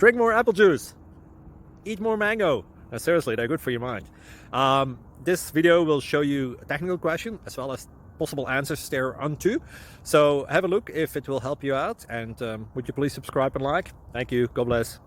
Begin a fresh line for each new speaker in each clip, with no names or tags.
Drink more apple juice. Eat more mango. Seriously, they're good for your mind. This video will show you a technical question as well as possible answers thereunto. So have a look if it will help you out, and would you please subscribe and like? Thank you. God bless.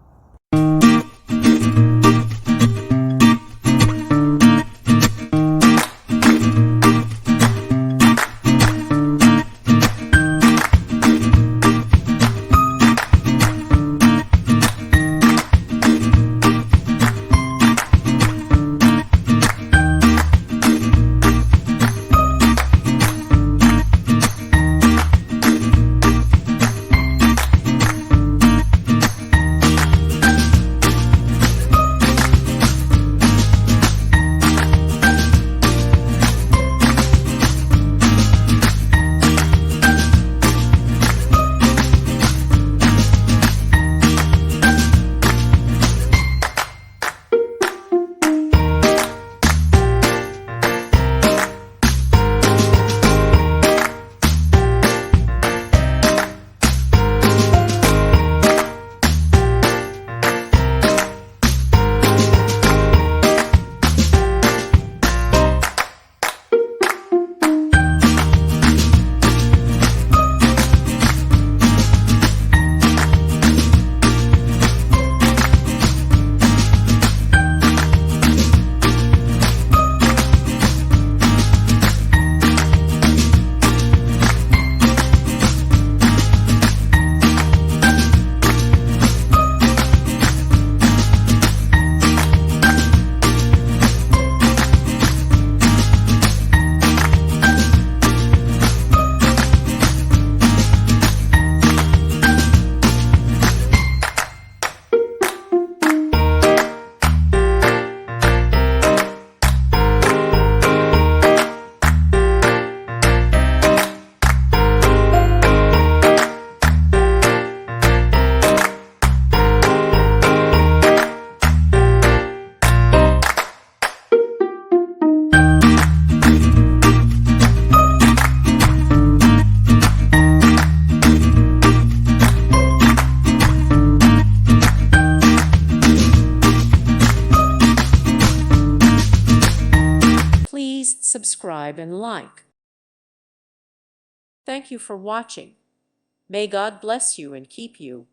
Please subscribe and like. Thank you for watching. May God bless you and keep you.